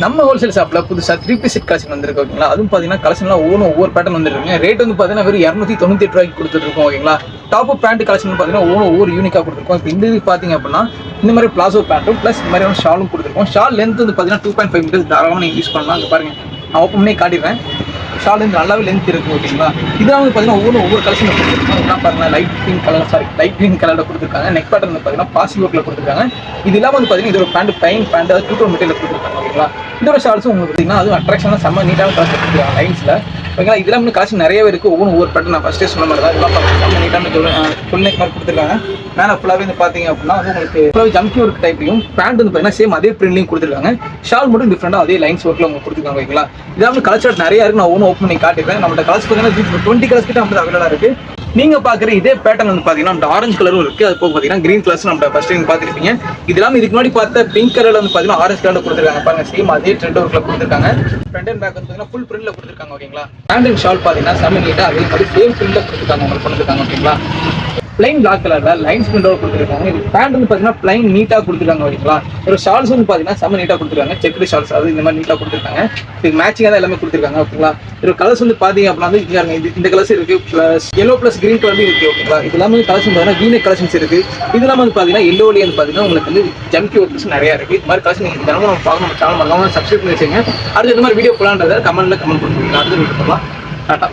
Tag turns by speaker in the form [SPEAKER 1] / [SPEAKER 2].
[SPEAKER 1] நம்ம ஹோல்சேல் ஷாப்ல புதுசா 3 பீஸ் செட் கலெக்ஷன் வந்திருக்கு ஓகேங்களா. அதுவும் பாத்தீங்கன்னா கலெக்ஷன்லாம் ஒவ்வொரு பேட்டர்ன் வந்துருக்குங்க. ரேட் வந்து பாத்தீங்கன்னா வெறும் 298 ரூபாய்க்கு கொடுத்துட்டு இருக்கோம் ஓகேங்களா. டாப் பேண்ட் கலெக்ஷன் பாத்தீங்கன்னா ஒவ்வொரு யூனிக்கா கொடுத்துருக்கோம். இப்போ இந்த இது பாத்தீங்க அப்படின்னா இந்த மாதிரி பிளாசோ பேண்ட்டும் பிளஸ் இந்த மாதிரி ஷாலும் கொடுத்துருக்கோம். ஷால் லென்த் வந்து பாத்தீங்கன்னா 2.5 மீட்டர்ஸ் தாராளமாக நீங்க யூஸ் பண்ணலாம். அங்க பாருங்க, நான் ஓப்பன் பண்ணி காட்டிடுறேன். ஷால் வந்து நல்லாவே லென்த் இருக்கு ஓகேங்களா. இதெல்லாம் வந்து பாத்தீங்கன்னா ஒவ்வொரு கலெக்ஷன் கொடுத்துருக்காங்க. இதெல்லாம் பாருங்க லைட் கிரீன் கலர்ல கொடுத்துருக்காங்க. நெக் பேட்டர்ன் வந்து பாத்தீங்கன்னா பாசி ஒர்க்ல கொடுத்துருக்காங்க. இது இல்லாம வந்து பாத்தீங்கன்னா இது ஒரு பேண்ட் பேண்ட் அது 2 மெட்டீரியல் கொடுத்துருக்காங்க ஓகேங்களா. இதோட ஷால்ஸும் உங்களுக்கு பார்த்தீங்கன்னா அதுவும் அட்ராக்ஷனாக செம்ம நீட்டான கலெக்ஷன் கொடுத்துருக்காங்க லைன்ஸில் ஓகேங்களா. இதெல்லாம் வந்து கலெக்ஷன் நிறையவே இருக்குது. ஒவ்வொரு பேட்டர்ன் நான் ஃபஸ்ட்டே சொன்ன மாதிரி தான். இதெல்லாம் செம்ம நீட்டான நெக் மாதிரி கொடுத்துருக்காங்க. மேலே ஃபுல்லாகவே வந்து பார்த்தீங்க அப்படின்னா வந்து உங்களுக்கு ஃபுல்லாகவே ஜம்கி ஒர்க் டைப்லையும் பேண்ட் வந்து பார்த்தீங்கன்னா சேம் அதே பிரிண்ட்லையும் கொடுத்துருக்காங்க. ஷால் மட்டும் டிஃப்ரெண்டாக அதே லைன்ஸ் ஒர்க்கில் உங்களுக்கு கொடுத்துருக்காங்க ஓகேங்களா. இதெல்லாம் வந்து கலர் நிறையா இருக்குது. நான் ஓப்பன் பண்ணி காட்டிடுறேன். நம்மளோட கலர்ஸ் பார்த்தீங்கன்னா 20 கலர்ஸ் கிட்ட நம்ம அவைலபிளாக இருக்குது. நீங்க பாக்குற இதே பேட்டர்ன் வந்து பாத்தீங்கன்னா நம்ம ஆரஞ்சு கலரும் இருக்கு. அது போக பாத்தீங்கன்னா கிரீன் கலர்ஸ் நம்ம ஃபர்ஸ்ட் டைம் பாத்துருப்பீங்க. இதெல்லாம் இதுக்கு முன்னாடி பார்த்த பிங்க் கலர்ல வந்து பாத்தீங்கன்னா ஆரஞ்சு கலர்ல கொடுத்துருக்காங்க. பாருங்க சேம் அதே ட்ரெண்ட் ஒர்க்ல கொடுத்துருக்காங்க. ஃப்ரண்ட் அண்ட் பேக் வந்து பாத்தீங்கன்னா ஃபுல் பிரிண்ட்ல கொடுத்துருக்காங்க ஓகேங்களா. பேண்ட் அண்ட் ஷால் பாத்தீங்கன்னா செம்ம நீட்டா அதே மாதிரி சேம் பிரிண்ட்ல கொடுத்துருக்காங்க. உங்களுக்கு கொடுத்துருக்காங்க ஓகேங்களா. பிளைன் பிளாக் கலர்ல லைன்ஸ் பிரிண்டோட கொடுத்துருக்காங்க. இது பேண்ட் வந்து பாத்தீங்கன்னா பிளைன் நீட்டா கொடுத்துருக்காங்க ஓகேங்களா. ஒரு ஷால்ஸ் வந்து பாத்தீங்கன்னா செம்ம நீட்டா கொடுத்துருக்காங்க. செக்குடு ஷால்ஸ் அது இந்த மாதிரி நீட்டா கொடுத்துருக்காங்க. இது மேட்சிங்கா தான் எல்லாமே கொடுத்துருக்காங்க ஓகேங்களா. ஒரு கலர்ஸ் வந்து பாத்தீங்க அப்படின்னா வந்து இந்த கலர்ஸ் இருக்கு, plus yellow plus green colour இருக்கு ஓகேங்களா. இது எல்லாமே கலெக்ஷன் பாத்தீங்கன்னா வீனெக் கலெக்ஷன்ஸ் இருக்கு. இது எல்லாமே வந்து பாத்தீங்கன்னா எல்லோலயே வந்து பாத்தீங்கன்னா உங்களுக்கு வந்து ஜம்கி ஒர்க்ஸ் நிறைய இருக்கு. இது மாதிரி கலெக்ஷன் நீங்க தினமும் நம்ம பார்க்கணும். நம்ம சேனல் மறக்காம சப்ஸ்கிரைப் பண்ணி வச்சுங்க. அடுத்து இந்த மாதிரி வீடியோ போலான்றதை கமெண்ட் பண்ணுங்க. அடுத்த வீடியோ போகலாம். டாடா.